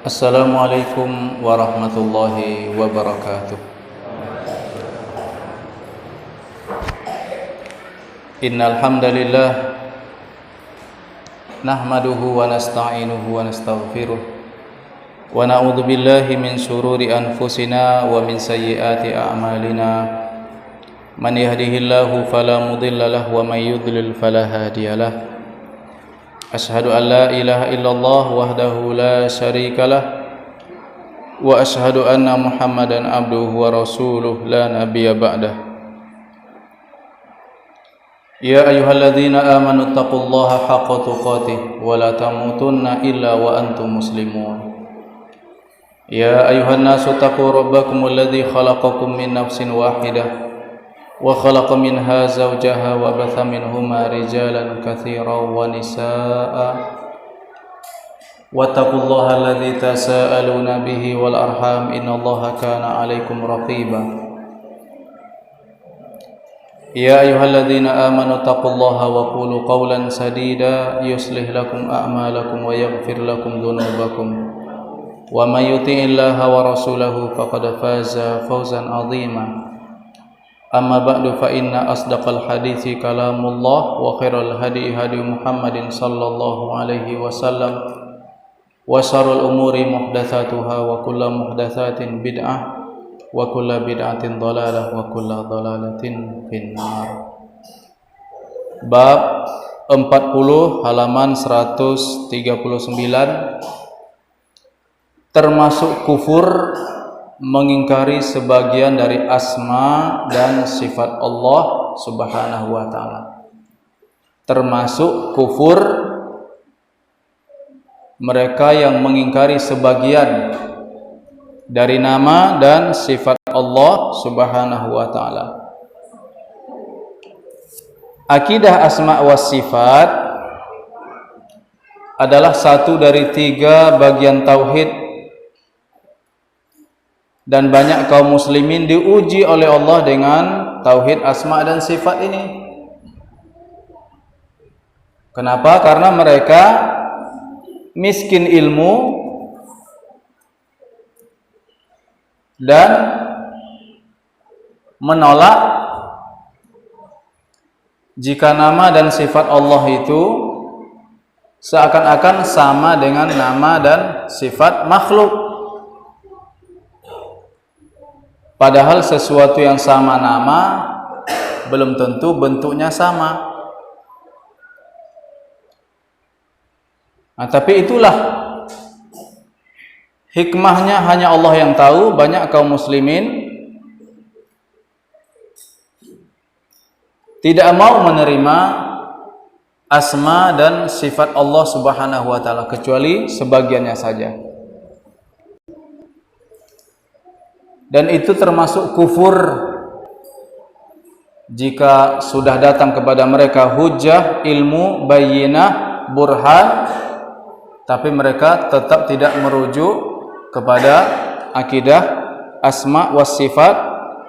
Assalamualaikum warahmatullahi wabarakatuh. Innal hamdalillah nahmaduhu wa nasta'inuhu wa nastaghfiruh wa na'udzu billahi min shururi anfusina wa min sayyiati a'malina. Man yahdihillahu fala mudilla lahu wa may yudlil fala hadiyalah. Ashhadu an la ilaha illallah wahdahu la syarikalah wa ashhadu anna Muhammadan abduhu wa rasuluh la nabiyya ba'dah. Ya ayyuhalladzina amanu taqullaha haqqa tuqatih wa la tamutunna illa wa antum muslimun. Ya ayyuhan nasu taqu rabbakumul ladzi khalaqakum min nafsin wahidah wa khalaqa minha zawjaha wa batha minhuma rijalan katsiran wa nisaa'a wattaqullaha alladzi tasaaluna bihi wal arham innallaha kana 'alaikum raqiba. Ya ayyuhalladzina amanu taqullaha wa qulu qawlan sadida yuslih lakum a'malakum wa yaghfir lakum dhunubakum wa may yuti'illaha wa rasulahu faqad faza fawzan 'azima. Amma ba'du fa inna asdaqal hadithi kalamullah wa khairal hadi hadi Muhammadin sallallahu alaihi wasallam wa syarrul umuri muhdatsatuha wa kullu muhdatsatin bid'ah wa kullu bid'atin dhalalah wa kullu dhalalatin finnar. Bab 40 halaman 139 termasuk kufur mengingkari sebagian dari asma dan sifat Allah Subhanahu wa taala. Termasuk kufur mereka yang mengingkari sebagian dari nama dan sifat Allah Subhanahu wa taala. Akidah asma wa sifat adalah satu dari 3 bagian tauhid, dan banyak kaum muslimin diuji oleh Allah dengan tauhid asma dan sifat ini. Kenapa? Karena mereka miskin ilmu dan menolak jika nama dan sifat Allah itu seakan-akan sama dengan nama dan sifat makhluk. Padahal sesuatu yang sama nama belum tentu bentuknya sama. Nah, tapi itulah hikmahnya hanya Allah yang tahu. Banyak kaum muslimin tidak mau menerima asma dan sifat Allah Subhanahu wa taala kecuali sebagiannya saja. Dan itu termasuk kufur jika sudah datang kepada mereka hujjah, ilmu, bayyinah, burhan, tapi mereka tetap tidak merujuk kepada akidah asma was sifat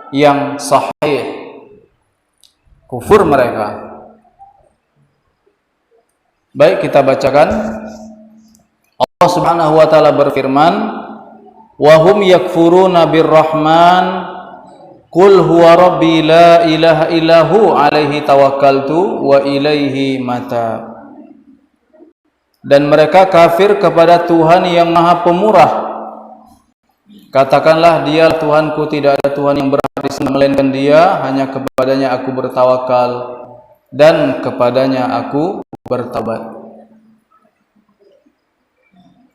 yang sahih. Kufur mereka. Baik, kita bacakan. Allah Subhanahu wa taala berfirman, wa hum yakfuruna birrahman qul huwa rabbi la ilaha illahu alaihi tawakkaltu wa ilaihi mata. Dan mereka kafir kepada Tuhan yang Maha Pemurah. Katakanlah, Dia Tuhanku, tidak ada Tuhan yang berhak disembah melainkan Dia, hanya kepadanya aku bertawakal dan kepadanya aku bertaubat.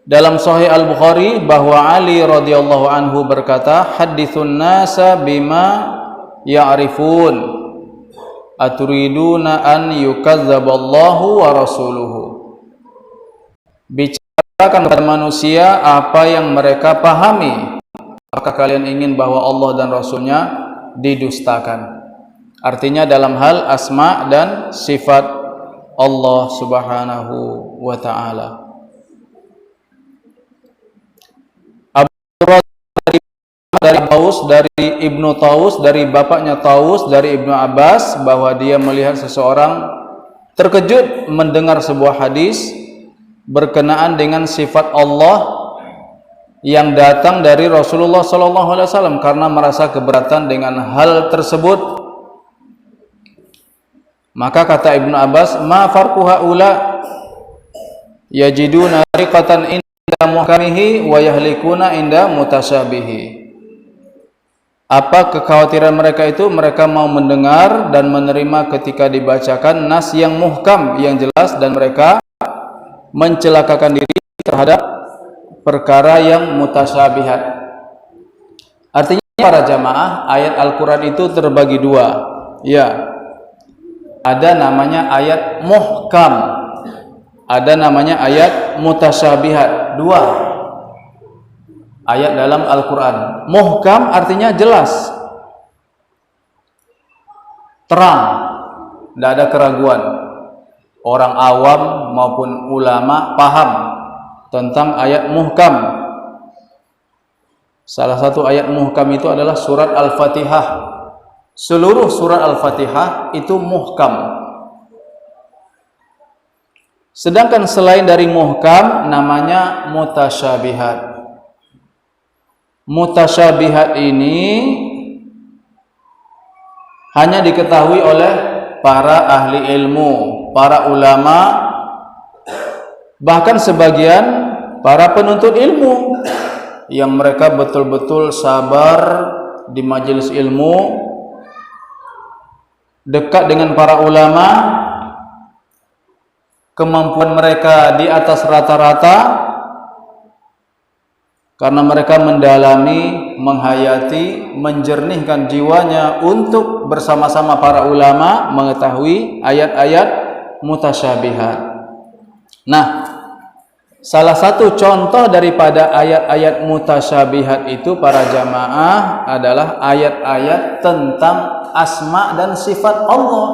Dalam Sahih Al-Bukhari bahwa Ali radhiyallahu anhu berkata, hadithun nasa bima ya'rifun aturiduna an yukazzaballahu wa rasuluhu. Bicarakan kepada manusia apa yang mereka pahami. apakah kalian ingin bahwa Allah dan Rasulnya didustakan? Artinya dalam hal asma dan sifat Allah subhanahu wa ta'ala. Abu dari Taus, dari Ibnu Taus, dari bapaknya Taus, dari Ibnu Abbas, bahwa dia melihat seseorang terkejut mendengar sebuah hadis berkenaan dengan sifat Allah yang datang dari Rasulullah SAW, karena merasa keberatan dengan hal tersebut. Maka kata Ibnu Abbas, ma farqu haula yajiduna riqatan inda muhkamihi wa yahlikuna inda mutasyabihi. Apa kekhawatiran mereka itu? Mereka mau mendengar dan menerima ketika dibacakan nas yang muhkam, yang jelas, dan mereka mencelakakan diri terhadap perkara yang mutasyabihat. Artinya para jamaah, ayat Al-Quran itu terbagi dua. Ya, ada namanya ayat muhkam, ada namanya ayat mutasyabihat. Dua ayat dalam Al-Quran. Muhkam artinya jelas, terang, tidak ada keraguan. Orang awam maupun ulama paham tentang ayat muhkam. Salah satu ayat muhkam itu adalah surat Al-Fatihah. Seluruh surat Al-Fatihah itu muhkam. Sedangkan selain dari muhkam, namanya mutasyabihat. Mutasyabihat ini hanya diketahui oleh para ahli ilmu, para ulama, bahkan sebagian para penuntut ilmu yang mereka betul-betul sabar di majelis ilmu, dekat dengan para ulama, kemampuan mereka di atas rata-rata karena mereka mendalami, menghayati, menjernihkan jiwanya untuk bersama-sama para ulama mengetahui ayat-ayat mutasyabihat. Nah, salah satu contoh daripada ayat-ayat mutasyabihat itu para jamaah adalah ayat-ayat tentang asma dan sifat Allah.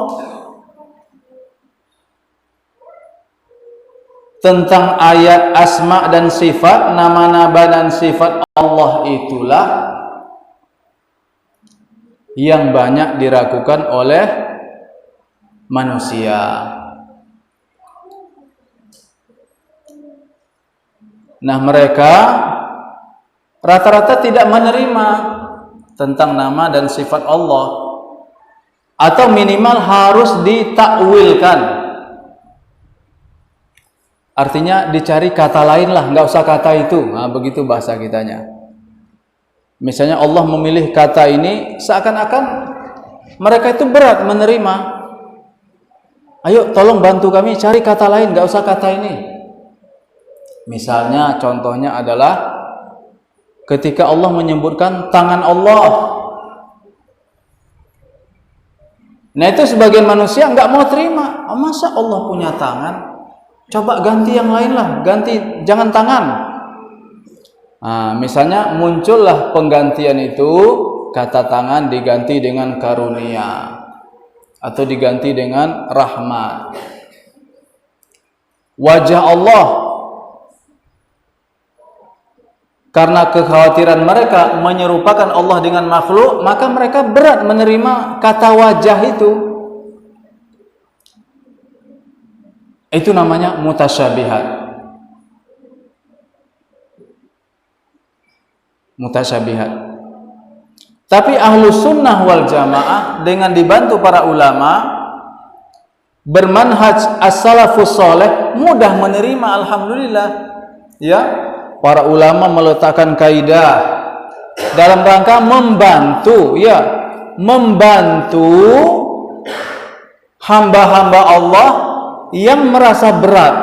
Tentang ayat asma dan sifat, nama-nama dan sifat Allah itulah yang banyak diragukan oleh manusia. Nah, mereka rata-rata tidak menerima tentang nama dan sifat Allah, atau minimal harus ditakwilkan. Artinya dicari kata lain lah, nggak usah kata itu. Nah, begitu bahasa kitanya. Misalnya Allah memilih kata ini, seakan-akan mereka itu berat menerima. Ayo tolong bantu kami cari kata lain, nggak usah kata ini. Misalnya contohnya adalah ketika Allah menyebutkan tangan Allah. Nah, itu sebagian manusia nggak mau terima. Oh, masa Allah punya tangan? Coba ganti yang lain lah, ganti, jangan tangan. Nah, misalnya muncullah penggantian itu, kata tangan diganti dengan karunia atau diganti dengan rahmat. Wajah Allah, karena kekhawatiran mereka menyerupakan Allah dengan makhluk, maka mereka berat menerima kata wajah itu. Itu namanya mutasyabihat. Mutasyabihat. Tapi ahlu sunnah wal jamaah dengan dibantu para ulama bermanhaj as-salafus soleh mudah menerima, alhamdulillah. Ya, para ulama meletakkan kaidah dalam rangka membantu, ya, membantu hamba-hamba Allah yang merasa berat,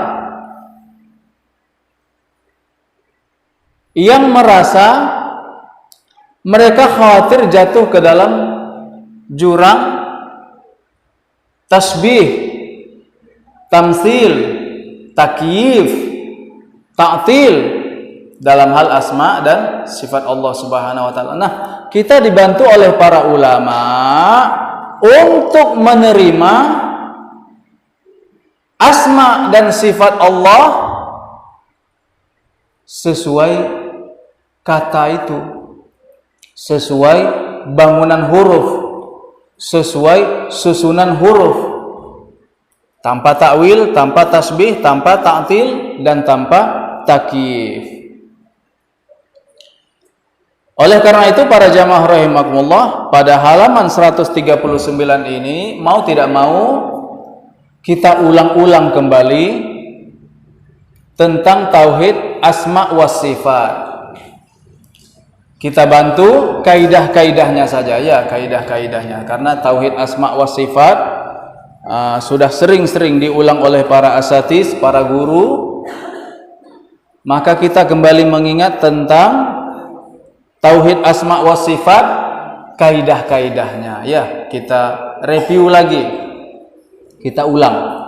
yang merasa mereka khawatir jatuh ke dalam jurang tasbih, tamtsil, takyif, ta'til, dalam hal asma dan sifat Allah Subhanahu wa taala. Nah, kita dibantu oleh para ulama untuk menerima asma dan sifat Allah sesuai kata itu, sesuai bangunan huruf, sesuai susunan huruf, tanpa takwil, tanpa tasbih, tanpa ta'til, dan tanpa takyif. Oleh karena itu para jamaah rahimakumullah, pada halaman 139 ini mau tidak mau kita ulang-ulang kembali tentang tauhid asma wa sifat. Kita bantu kaidah-kaidahnya saja ya, kaidah-kaidahnya, karena tauhid asma wa sifat sudah sering-sering diulang oleh para asatiz, para guru. Maka kita kembali mengingat tentang tauhid asma wa sifat, kaidah-kaidahnya ya, kita review lagi, kita ulang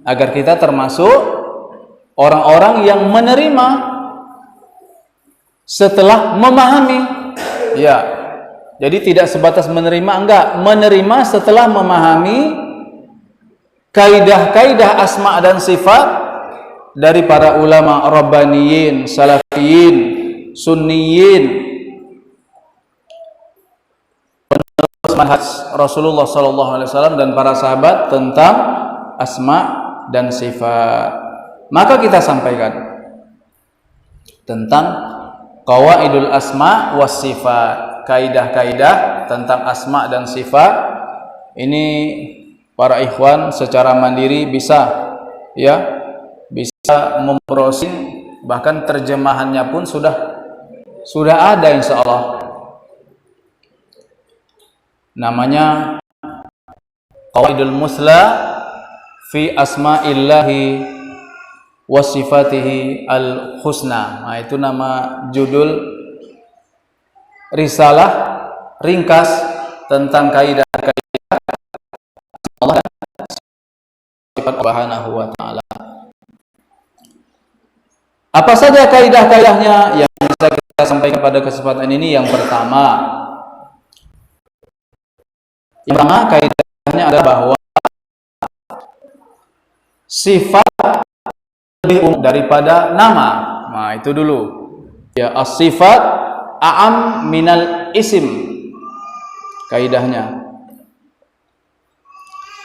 agar kita termasuk orang-orang yang menerima setelah memahami ya. Jadi tidak sebatas menerima, enggak, menerima setelah memahami kaidah-kaidah asma dan sifat dari para ulama rabbaniyin, salafiyin, sunniyin, penerus manhaj Rasulullah SAW dan para sahabat tentang asma dan sifat. Maka kita sampaikan tentang qawaidul asma was sifat, kaidah-kaidah tentang asma dan sifat. Ini para ikhwan secara mandiri bisa ya, bisa membrowsing, bahkan terjemahannya pun sudah ada insyaallah. Namanya Qawaidul Musla fi Asma'illahi wa Sifatihi al-Husna. Nah, itu nama judul risalah ringkas tentang kaidah-kaidah Allah dan sifat Subhanahu wa taala. Apa saja kaidah-kaidahnya yang bisa kita sampaikan pada kesempatan ini? Yang pertama kaidahnya adalah bahwa sifat lebih umum daripada nama. Nah, itu dulu. Ya, as-sifat a'am minal isim. Kaidahnya.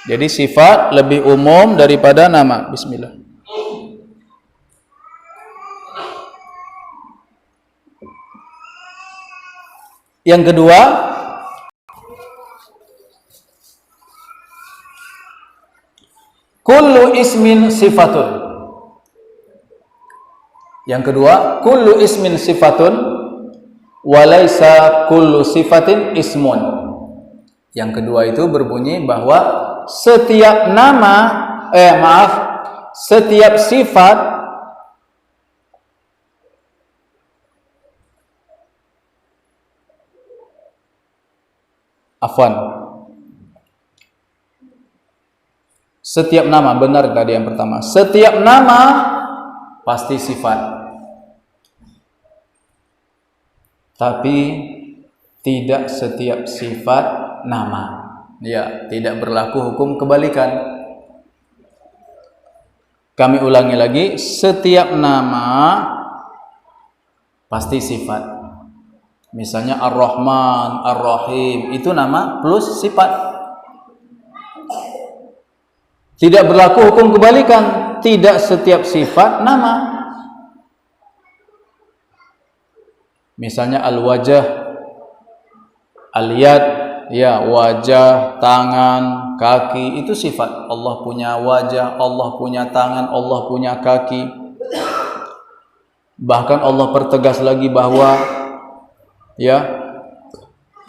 Jadi sifat lebih umum daripada nama. Bismillah. Yang kedua, kullu ismin sifatun. Yang kedua, kullu ismin sifatun walaysa kullu sifatin ismun. Yang kedua itu berbunyi bahwa setiap nama, setiap sifat setiap nama, benar tadi yang pertama, setiap nama pasti sifat, tapi tidak setiap sifat nama ya, tidak berlaku hukum kebalikan. Kami ulangi lagi, setiap nama pasti sifat. Misalnya Ar-Rahman, Ar-Rahim, itu nama plus sifat. Tidak berlaku hukum kebalikan, tidak setiap sifat nama. Misalnya Al-Wajah, Al-Yad, ya, wajah, tangan, kaki, itu sifat. Allah punya wajah, Allah punya tangan, Allah punya kaki. Bahkan Allah pertegas lagi bahwa ya,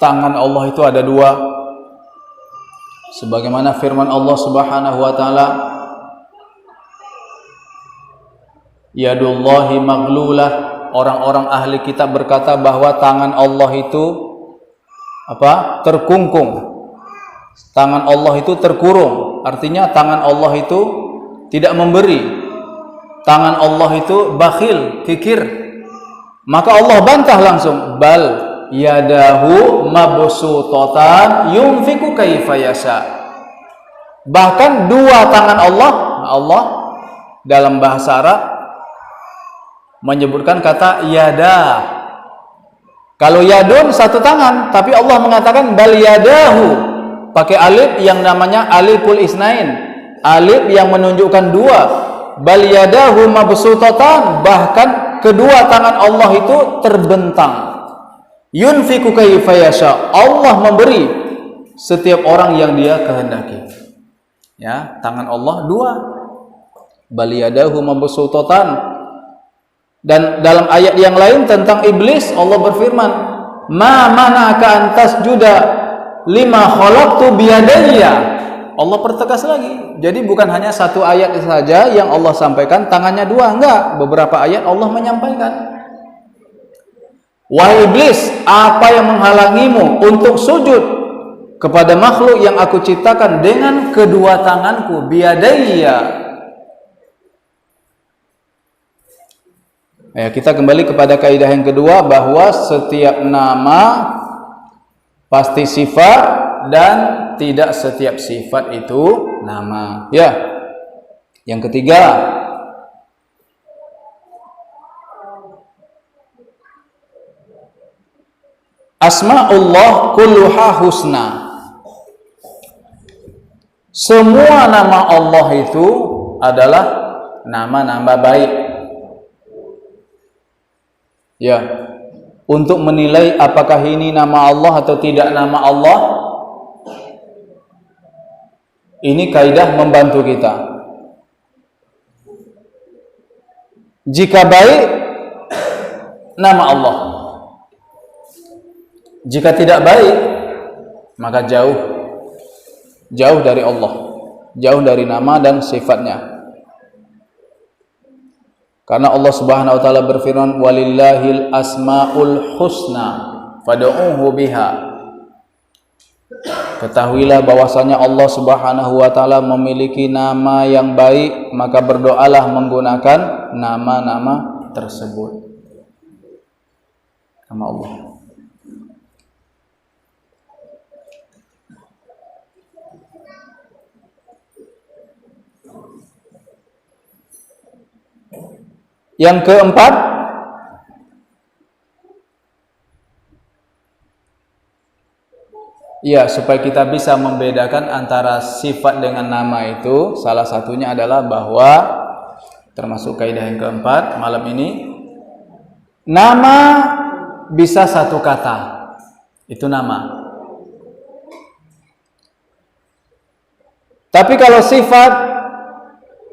tangan Allah itu ada dua, sebagaimana firman Allah Subhanahu wa taala, yadullahi maghlulah. Orang-orang ahli kitab berkata bahwa tangan Allah itu terkungkung. Tangan Allah itu terkurung. Artinya tangan Allah itu tidak memberi. tangan Allah itu bakhil, kikir. Maka Allah bantah langsung, bal yadahu mabsutatan yunfiku kaifa yasha. Bahkan dua tangan Allah dalam bahasa Arab menyebutkan kata yada. Kalau yadun satu tangan, tapi Allah mengatakan bal yadahu, pakai alif yang namanya aliful isnain, alif yang menunjukkan dua. Bal yadahu mabsutatan, bahkan kedua tangan Allah itu terbentang. Yunfiku kaifa yasha, Allah memberi setiap orang yang Dia kehendaki. Ya, tangan Allah dua. Bal yadahu mabsutatan. Dan dalam ayat yang lain tentang iblis, Allah berfirman, ma mana'aka an tasjuda lima khalaqtu biyadayya. Allah pertegas lagi. Jadi bukan hanya satu ayat saja yang Allah sampaikan tangannya dua, enggak. Beberapa ayat Allah menyampaikan. Wahai iblis, apa yang menghalangimu untuk sujud kepada makhluk yang aku ciptakan dengan kedua tanganku, biyadayya. Ya, kita kembali kepada kaidah yang kedua, bahwa setiap nama pasti sifat dan tidak setiap sifat itu nama. Ya. Yang ketiga, asma'ullah kulluha husna. Semua nama Allah itu adalah nama-nama baik. Ya, untuk menilai apakah ini nama Allah atau tidak nama Allah, ini kaidah membantu kita. Jika baik, nama Allah. Jika tidak baik, maka jauh dari Allah, jauh dari nama dan sifatnya. Karena Allah Subhanahu wa taala berfirman, walillahil asmaul husna fad'uuhu biha. Ketahuilah bahwasanya Allah Subhanahu wa taala memiliki nama yang baik, maka berdoalah menggunakan nama-nama tersebut. Nama Allah. Yang keempat, ya, supaya kita bisa membedakan antara sifat dengan nama itu, salah satunya adalah bahwa, termasuk kaidah yang keempat malam ini, nama bisa satu kata, itu nama. Tapi kalau sifat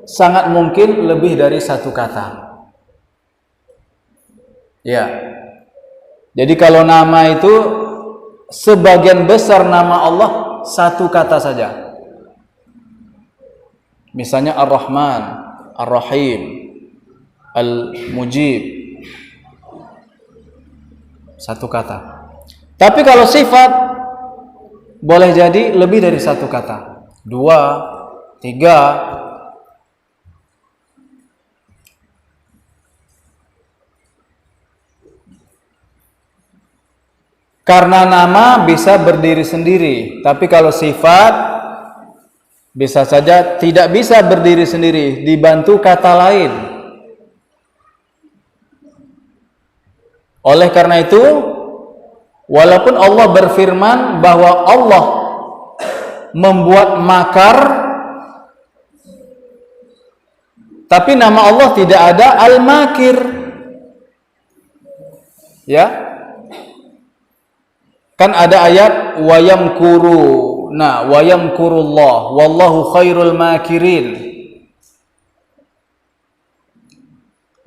sangat mungkin lebih dari satu kata. Ya. Jadi kalau nama itu sebagian besar nama Allah satu kata saja. Misalnya Ar-Rahman, Ar-Rahim, Al-Mujib. Satu kata. Tapi kalau sifat boleh jadi lebih dari satu kata. 2, 3. Karena nama bisa berdiri sendiri, tapi kalau sifat bisa saja tidak bisa berdiri sendiri, dibantu kata lain. Oleh karena itu, walaupun Allah berfirman bahwa Allah membuat makar, tapi nama Allah tidak ada Al-Makir. Ya. Kan ada ayat wayamkurullah wallahu khairul makirin.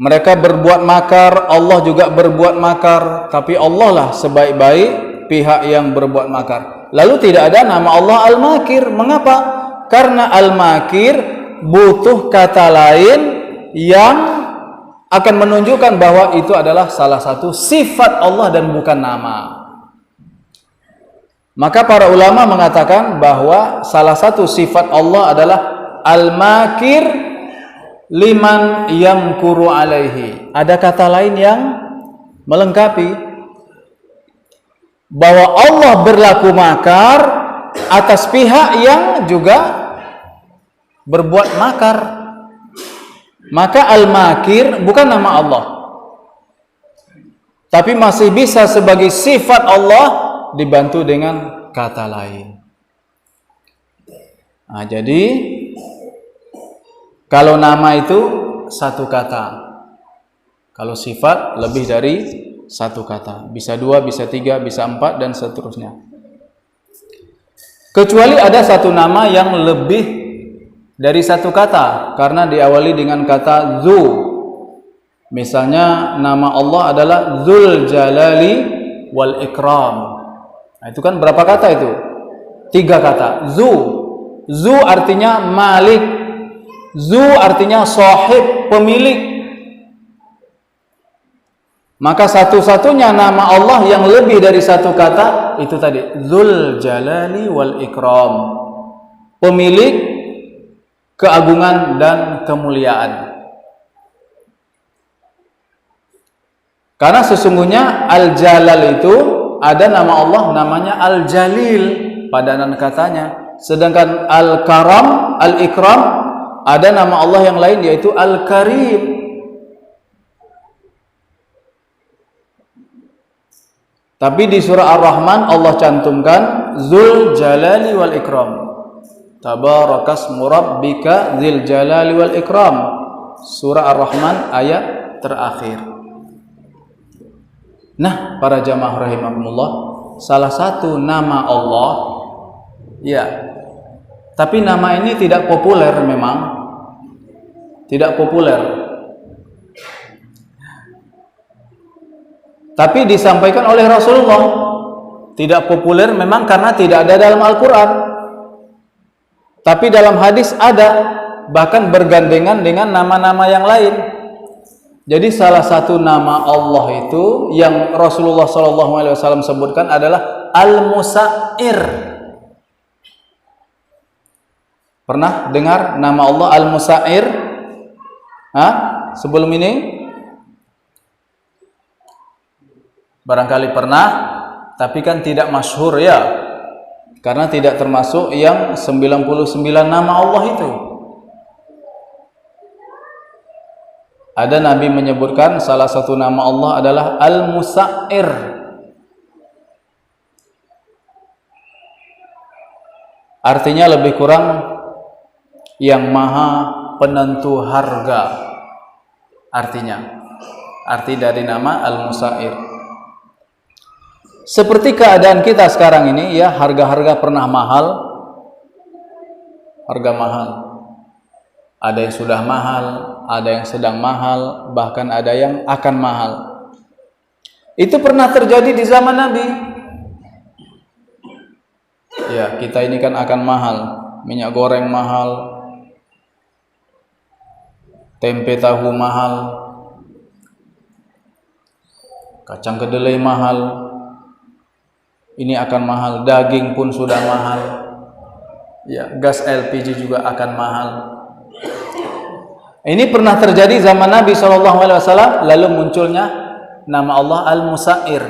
Mereka berbuat makar, Allah juga berbuat makar, tapi Allah lah sebaik-baik pihak yang berbuat makar. Lalu tidak ada nama Allah Al-Makir. Mengapa? Karena Al-Makir butuh kata lain yang akan menunjukkan bahwa itu adalah salah satu sifat Allah dan bukan nama. Maka para ulama mengatakan bahwa salah satu sifat Allah adalah Al-Makir, liman yamkuru alaihi. Ada kata lain yang melengkapi bahwa Allah berlaku makar atas pihak yang juga berbuat makar. Maka al-makir bukan nama Allah, tapi masih bisa sebagai sifat Allah dibantu dengan kata lain. Nah, jadi kalau nama itu satu kata, kalau sifat lebih dari satu kata, bisa dua, bisa tiga, bisa empat, dan seterusnya. Kecuali ada satu nama yang lebih dari satu kata, karena diawali dengan kata Zu. Misalnya nama Allah adalah Dzul Jalali wal Ikram. Nah, itu kan berapa kata itu? 3 kata. Zu artinya malik, Zu artinya sahib, pemilik. Maka satu-satunya nama Allah yang lebih dari satu kata itu tadi, Dzul Jalali wal Ikram, pemilik keagungan dan kemuliaan. Karena sesungguhnya Al-Jalal itu ada nama Allah namanya Al-Jalil, padanan katanya. Sedangkan Al-Karam, Al-Ikram, ada nama Allah yang lain yaitu Al-Karim. Tapi di surah Ar-Rahman Allah cantumkan Dzul Jalali wal Ikram. Tabarakasmu rabbika dzil jalali wal ikram. Surah Ar-Rahman ayat terakhir. Nah, para jamaah rahimakumullah, salah satu nama Allah, ya, tapi nama ini tidak populer memang. Tidak populer. Tapi disampaikan oleh Rasulullah. Tidak populer memang karena tidak ada dalam Al-Quran. Tapi dalam hadis ada, bahkan bergandengan dengan nama-nama yang lain. Jadi salah satu nama Allah itu yang Rasulullah SAW sebutkan adalah Al-Musa'ir. Pernah dengar nama Allah Al-Musa'ir? Sebelum ini? Barangkali pernah, tapi kan tidak masyhur ya. Karena tidak termasuk yang 99 nama Allah itu. Ada Nabi menyebutkan salah satu nama Allah adalah Al-Musa'ir. Artinya lebih kurang yang maha penentu harga. Artinya, arti dari nama Al-Musa'ir. Seperti keadaan kita sekarang ini, ya, harga-harga pernah mahal, harga mahal. Ada yang sudah mahal, ada yang sedang mahal, bahkan ada yang akan mahal. Itu pernah terjadi di zaman Nabi. Ya, kita ini kan akan mahal. Minyak goreng mahal, tempe tahu mahal, kacang kedelai mahal. Ini akan mahal, daging pun sudah mahal. Ya, gas LPG juga akan mahal. Ini pernah terjadi zaman Nabi SAW, lalu munculnya nama Allah Al-Musa'ir.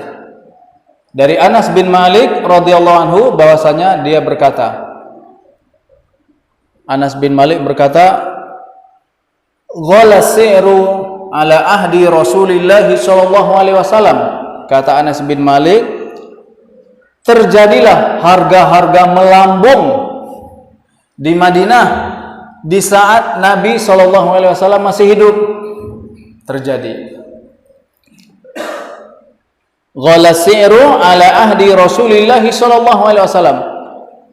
Dari Anas bin Malik radhiyallahu anhu bahwasanya dia berkata, Anas bin Malik berkata, "Ghala si'ru ala ahdi Rasulillah SAW." Kata Anas bin Malik, terjadilah harga-harga melambung di Madinah di saat Nabi SAW masih hidup. Terjadi ghala si'ru ala ahdi Rasulillah SAW,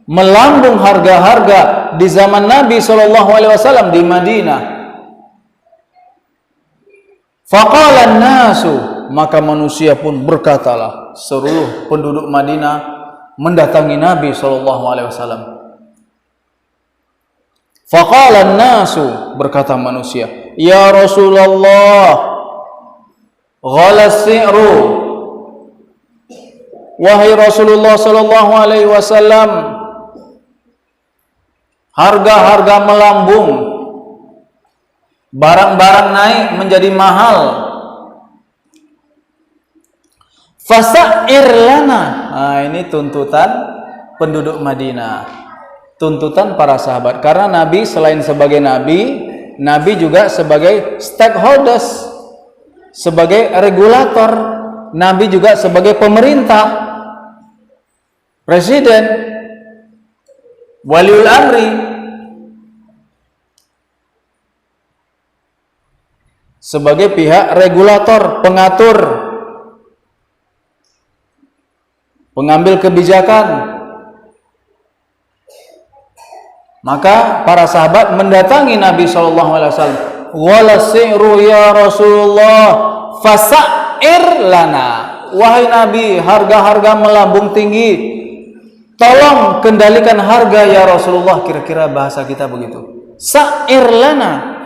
melambung harga-harga di zaman Nabi SAW di Madinah. Faqala an-nasu, maka manusia pun berkatalah, seluruh penduduk Madinah mendatangi Nabi SAW. Faqala an-nasu, berkata manusia, ya Rasulullah, ghala si'ru, wahai Rasulullah SAW, harga-harga melambung barang-barang naik menjadi mahal. Fasa'ir lana. Nah, ini tuntutan penduduk Madinah, tuntutan para sahabat. Karena Nabi selain sebagai Nabi juga sebagai stakeholders, sebagai regulator. Nabi juga sebagai pemerintah, presiden, waliul amri, sebagai pihak regulator, pengatur, pengambil kebijakan. Maka para sahabat mendatangi Nabi SAW. Wala si'ru ya Rasulullah fasa'ir lana. Wahai Nabi, harga-harga melambung tinggi, tolong kendalikan harga ya Rasulullah. Kira-kira bahasa kita begitu. Sa'ir lana.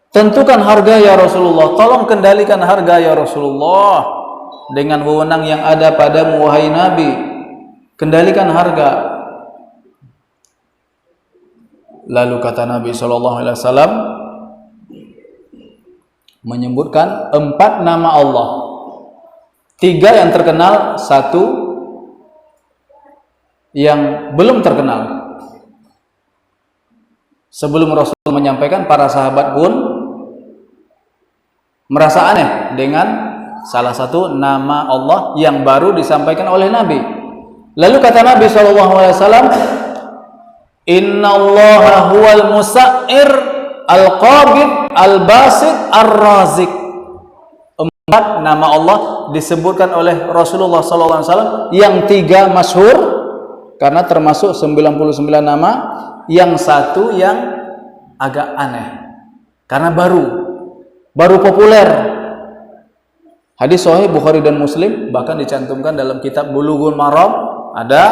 Tentukan harga ya Rasulullah, tolong kendalikan harga ya Rasulullah. Dengan wewenang yang ada padamu wahai Nabi, kendalikan harga. Lalu kata Nabi SAW menyebutkan 4 nama Allah, 3 yang terkenal, 1 yang belum terkenal. Sebelum Rasul menyampaikan, para sahabat pun merasa aneh dengan salah satu nama Allah yang baru disampaikan oleh Nabi. Lalu kata Nabi SAW, Inna Allaha huwal musa'ir al-qabid al-basit ar-razik. 4 nama Allah disebutkan oleh Rasulullah SAW, yang 3 masyhur karena termasuk 99 nama, yang 1 yang agak aneh karena baru populer. Hadis sahih Bukhari dan Muslim, bahkan dicantumkan dalam kitab Bulughul Maram, ada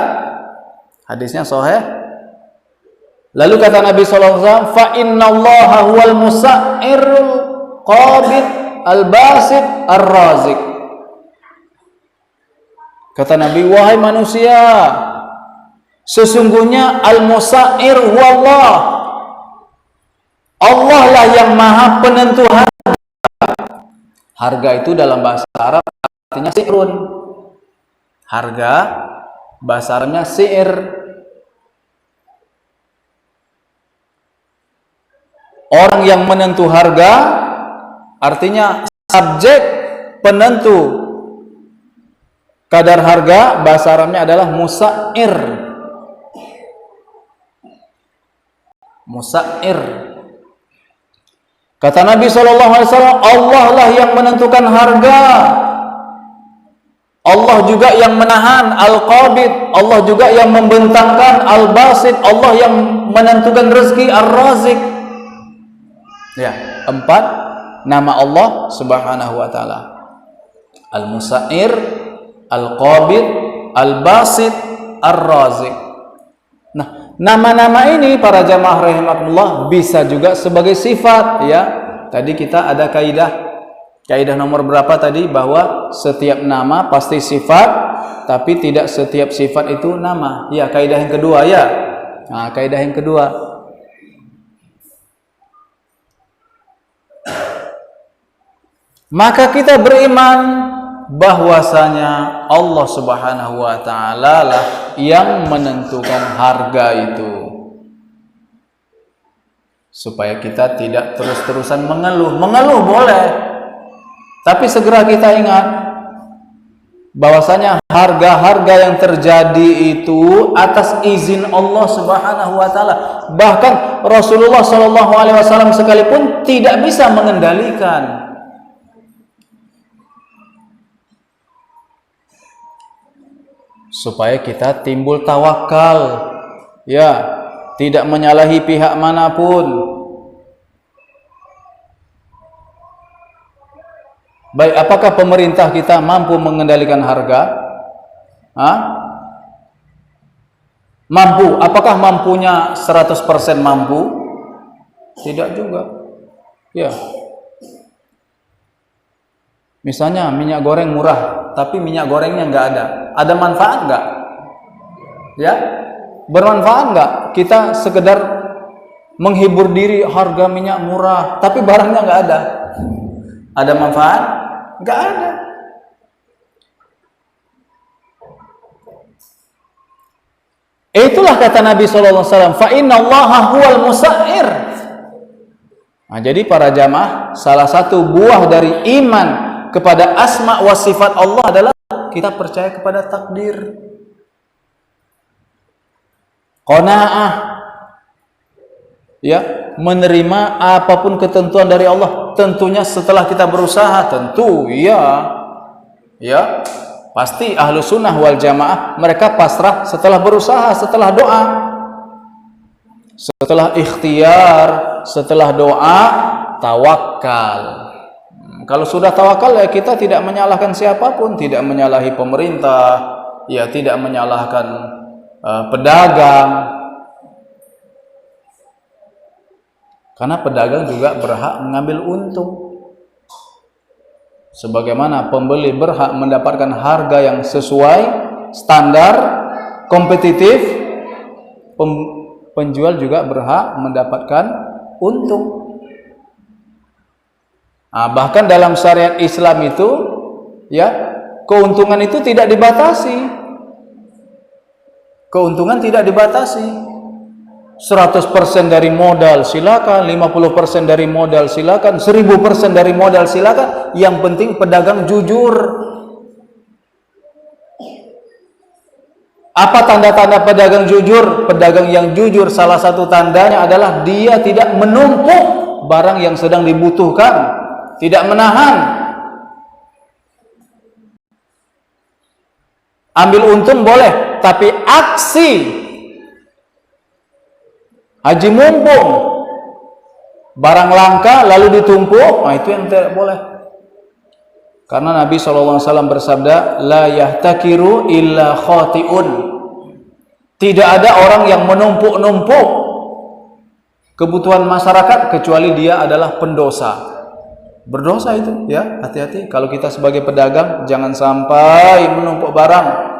hadisnya sahih. Lalu kata Nabi SAW, fa innallaha huwal musa'irul qabid al-basit ar-razik. Kata Nabi, wahai manusia, sesungguhnya al-musa'ir huwallah, Allah lah yang maha penentu harga. Harga itu dalam bahasa Arab artinya si'run. Harga bahasa Arabnya si'ir. Orang yang menentu harga artinya subjek penentu kadar harga, bahasa Arabnya adalah musa'ir. Musa'ir. Kata Nabi SAW, Allah lah yang menentukan harga. Allah juga yang menahan al-qabid. Allah juga yang membentangkan al-basit. Allah yang menentukan rezeki ar-razik. Ya, 4 nama Allah Subhanahu wa taala. Al-Musa'ir, Al-Qabid, Al-Basit, Ar-Razik. Nah, nama-nama ini para jamaah rahimakumullah bisa juga sebagai sifat, ya. Tadi kita ada kaidah nomor berapa tadi, bahwa setiap nama pasti sifat, tapi tidak setiap sifat itu nama. Ya, kaidah yang kedua, ya. Nah, kaidah yang kedua. Maka kita beriman bahwasanya Allah Subhanahu wa taala lah yang menentukan harga itu. Supaya kita tidak terus-terusan mengeluh. Mengeluh boleh, tapi segera kita ingat bahwasanya harga-harga yang terjadi itu atas izin Allah Subhanahu wa taala. Bahkan Rasulullah SAW sekalipun tidak bisa mengendalikan. Supaya kita timbul tawakal, ya, tidak menyalahi pihak manapun. Baik, apakah pemerintah kita mampu mengendalikan harga? Mampu. Apakah mampunya 100% mampu? Tidak juga. Ya. Misalnya minyak goreng murah, tapi minyak gorengnya nggak ada. Ada manfaat nggak? Ya, Bermanfaat nggak kita sekedar menghibur diri, harga minyak murah, tapi barangnya nggak ada? Ada manfaat? Nggak ada. Itulah kata Nabi SAW, fa inna Allaha huwal musa'ir. Nah, jadi para jamaah, salah satu buah dari iman kepada asma wa sifat Allah adalah kita percaya kepada takdir. Qanaah, ya, menerima apapun ketentuan dari Allah. Tentunya setelah kita berusaha, tentu ya, pasti ahlu sunnah wal jamaah mereka pasrah setelah berusaha, setelah doa, setelah ikhtiar, setelah doa, tawakal. Kalau sudah tawakal ya kita tidak menyalahkan siapapun, tidak menyalahi pemerintah, ya tidak menyalahkan pedagang. Karena pedagang juga berhak mengambil untung. Sebagaimana pembeli berhak mendapatkan harga yang sesuai standar kompetitif, penjual juga berhak mendapatkan untung. Nah, bahkan dalam syariat Islam itu, ya, keuntungan itu tidak dibatasi. Keuntungan tidak dibatasi. 100% dari modal silakan, 50% dari modal silakan, 1000% dari modal silakan. Yang penting pedagang jujur. Apa tanda-tanda pedagang jujur? Pedagang yang jujur salah satu tandanya adalah dia tidak menumpuk barang yang sedang dibutuhkan, tidak menahan. Ambil untung boleh, tapi aksi haji mumpung, barang langka lalu ditumpuk, nah itu yang tidak boleh. Karena Nabi SAW bersabda, la yahtakiru illa khati'un. Tidak ada orang yang menumpuk-numpuk kebutuhan masyarakat kecuali dia adalah pendosa. Berdosa itu, ya, hati-hati. Kalau kita sebagai pedagang jangan sampai menumpuk barang.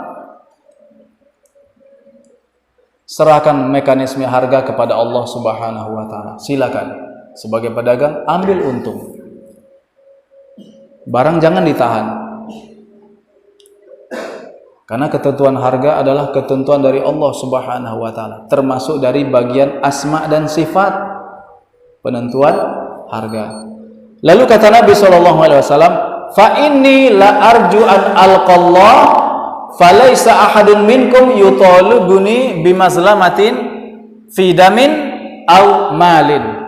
Serahkan mekanisme harga kepada Allah Subhanahu wa taala. Silakan sebagai pedagang ambil untung. Barang jangan ditahan. Karena ketentuan harga adalah ketentuan dari Allah Subhanahu wa taala, termasuk dari bagian asma dan sifat penentuan harga. Lalu kata Nabi sallallahu alaihi wasallam, "Fa inni la arju an alqallah falaisa ahadun minkum yutalibuni bimazlamatin fi damin aw malin."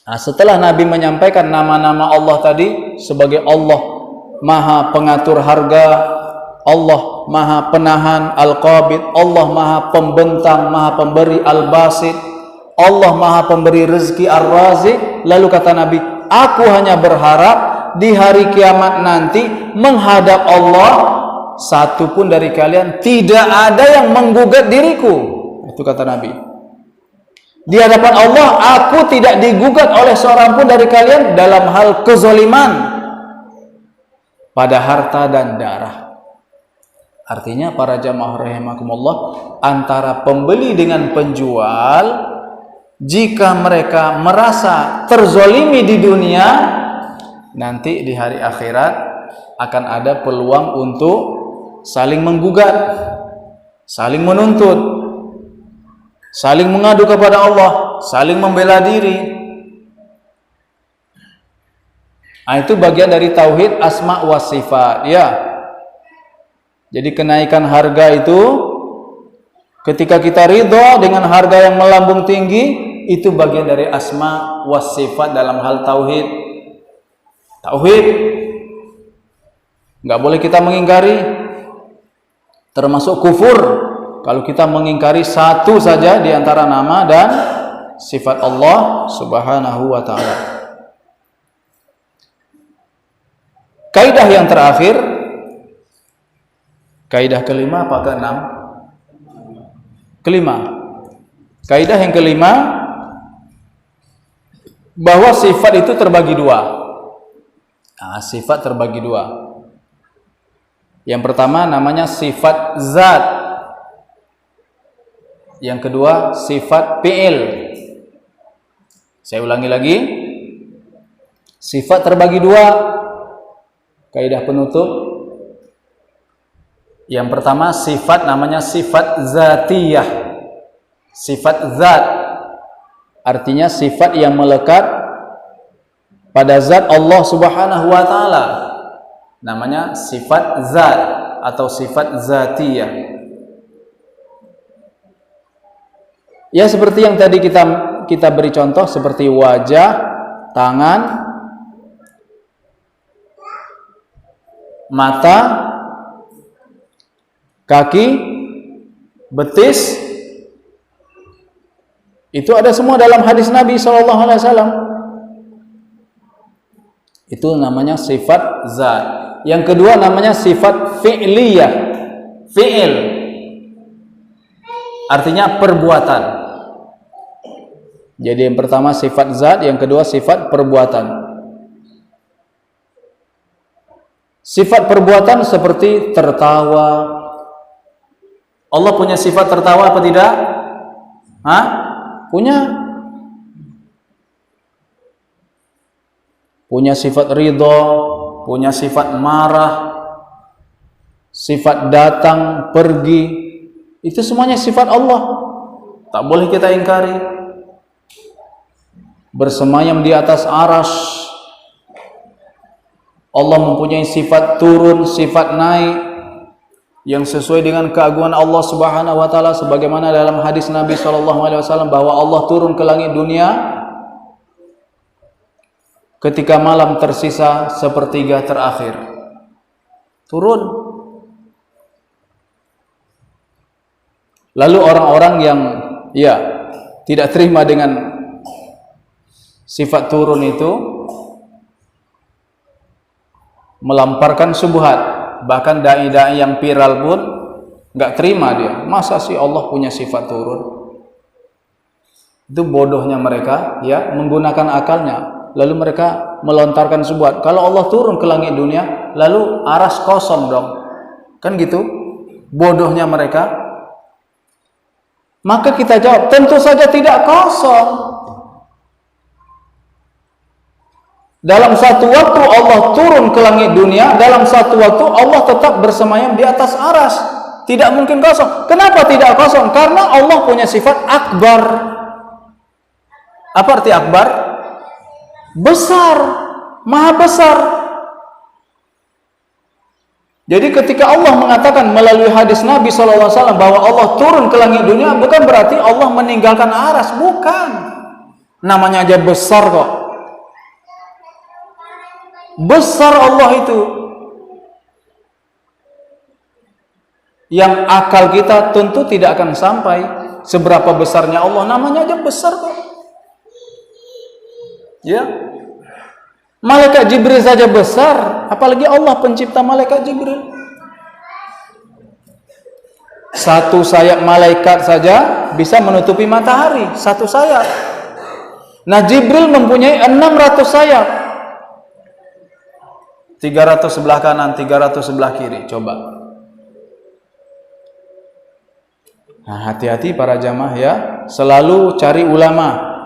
Nah, setelah Nabi menyampaikan nama-nama Allah tadi sebagai Allah Maha Pengatur harga, Allah Maha Penahan Al-Qabid, Allah Maha Pembentang, Maha Pemberi Al-Basit, Allah Maha Pemberi rezeki Ar-Razik. Lalu kata Nabi, aku hanya berharap di hari kiamat nanti menghadap Allah, satu pun dari kalian tidak ada yang menggugat diriku. Itu kata Nabi. Di hadapan Allah aku tidak digugat oleh seorang pun dari kalian dalam hal kezaliman pada harta dan darah. Artinya para jamaah rahimakumullah, antara pembeli dengan penjual, jika mereka merasa terzolimi di dunia, nanti di hari akhirat akan ada peluang untuk saling menggugat, saling menuntut, saling mengadu kepada Allah, saling membela diri. Nah, itu bagian dari tauhid asma wa sifat, ya. Jadi kenaikan harga itu ketika kita ridho dengan harga yang melambung tinggi, itu bagian dari asma wa sifat dalam hal tauhid. Tauhid nggak boleh kita mengingkari, termasuk kufur kalau kita mengingkari satu saja di antara nama dan sifat Allah Subhanahu wa taala. Kaidah yang terakhir, kaidah kelima apa keenam? Kelima. Kaidah yang kelima, bahwa sifat itu terbagi dua. Nah, sifat terbagi dua. Yang pertama namanya sifat zat. Yang kedua sifat fi'il. Saya ulangi lagi. Sifat terbagi dua. Kaidah penutup. Yang pertama sifat namanya sifat zatiyah. Sifat zat. Artinya sifat yang melekat pada zat Allah Subhanahu wa taala. Namanya sifat zat atau sifat zatiyah. Ya seperti yang tadi kita beri contoh, seperti wajah, tangan, mata, kaki, betis. Itu ada semua dalam hadis Nabi SAW. Itu namanya sifat zat. Yang kedua namanya sifat fi'liyah. Fi'il artinya perbuatan. Jadi yang pertama sifat zat, yang kedua sifat perbuatan. Sifat perbuatan seperti tertawa. Allah punya sifat tertawa apa tidak? Hah? Punya sifat ridho, punya sifat marah, sifat datang, pergi. Itu semuanya sifat Allah. Tak boleh kita ingkari. Bersemayam di atas arsy. Allah mempunyai sifat turun, sifat naik yang sesuai dengan keagungan Allah Subhanahu wa taala, sebagaimana dalam hadis Nabi SAW bahwa Allah turun ke langit dunia ketika malam tersisa sepertiga terakhir. Turun. Lalu orang-orang yang tidak terima dengan sifat turun itu melamparkan syubhat. Bahkan dai-dai yang viral pun nggak terima dia. Masa sih Allah punya sifat turun? Itu bodohnya mereka, menggunakan akalnya. Lalu mereka melontarkan syubhat. Kalau Allah turun ke langit dunia, lalu aras kosong dong. Kan gitu? Bodohnya mereka. Maka kita jawab, tentu saja tidak kosong. Dalam satu waktu Allah turun ke langit dunia, dalam satu waktu Allah tetap bersemayam di atas arsy. Tidak mungkin kosong. Kenapa tidak kosong? Karena Allah punya sifat akbar. Apa arti akbar? Besar, maha besar. Jadi ketika Allah mengatakan melalui hadis Nabi SAW bahwa Allah turun ke langit dunia, bukan berarti Allah meninggalkan arsy, bukan. Namanya aja besar kok. Besar Allah itu. Yang akal kita tentu tidak akan sampai seberapa besarnya Allah. Namanya aja besar kok. Malaikat Jibril saja besar, apalagi Allah pencipta malaikat Jibril. Satu sayap malaikat saja bisa menutupi matahari, satu sayap. Nah, Jibril mempunyai 600 sayap. 300 sebelah kanan, 300 sebelah kiri. Coba. Nah, hati-hati para jamaah selalu cari ulama.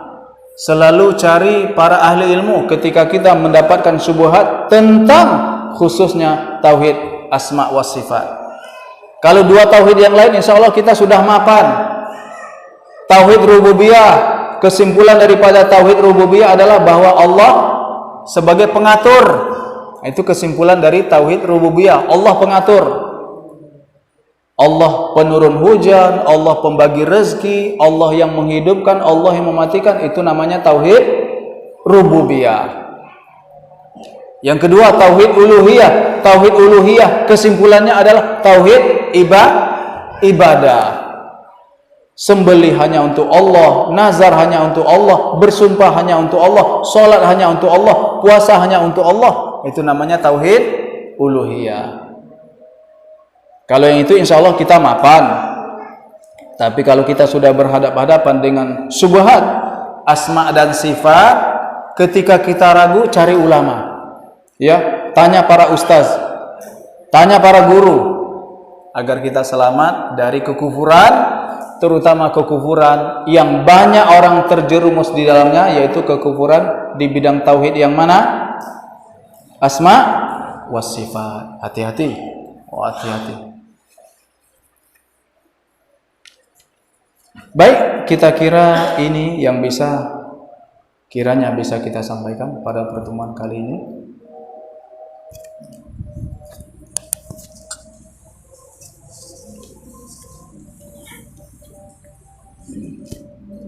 Selalu cari para ahli ilmu ketika kita mendapatkan syubhat tentang khususnya tauhid asma wa sifat. Kalau dua tauhid yang lain insya Allah kita sudah mapan. Tauhid rububiyah, kesimpulan daripada tauhid rububiyah adalah bahwa Allah sebagai pengatur. Itu kesimpulan dari tauhid rububiyah. Allah pengatur. Allah penurun hujan, Allah pembagi rezeki, Allah yang menghidupkan, Allah yang mematikan. Itu namanya tauhid rububiyah. Yang kedua tauhid uluhiyah. Tauhid uluhiyah kesimpulannya adalah tauhid ibadah. Sembelih hanya untuk Allah, nazar hanya untuk Allah, bersumpah hanya untuk Allah, salat hanya untuk Allah, puasa hanya untuk Allah. Itu namanya tauhid uluhiyah. Kalau yang itu insya Allah kita mapan. Tapi kalau kita sudah berhadapan-hadapan dengan syubhat asma dan sifat, ketika kita ragu cari ulama. Tanya para ustaz, tanya para guru agar kita selamat dari kekufuran terutama kekufuran yang banyak orang terjerumus di dalamnya, yaitu kekufuran di bidang tauhid yang mana? Asma was sifat. Hati-hati. Oh, hati-hati. Baik, kita kira ini yang kiranya bisa kita sampaikan pada pertemuan kali ini.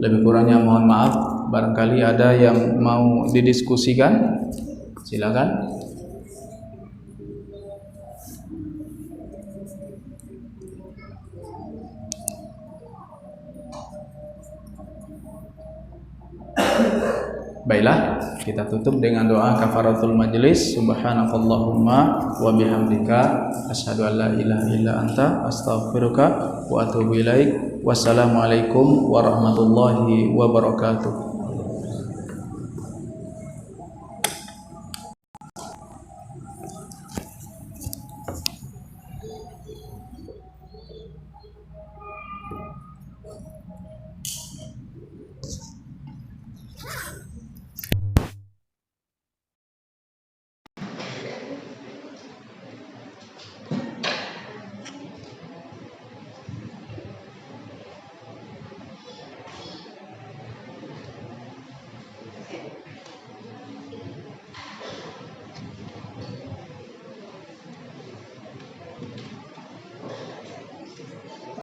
Lebih kurangnya mohon maaf. Barangkali ada yang mau didiskusikan, silakan. Baiklah, kita tutup dengan doa kafaratul majlis. Subhanakallahumma wa bihamdika asyhadu an la ilaha illa anta astaghfiruka wa atubu ilaik. Wassalamualaikum warahmatullahi wabarakatuh.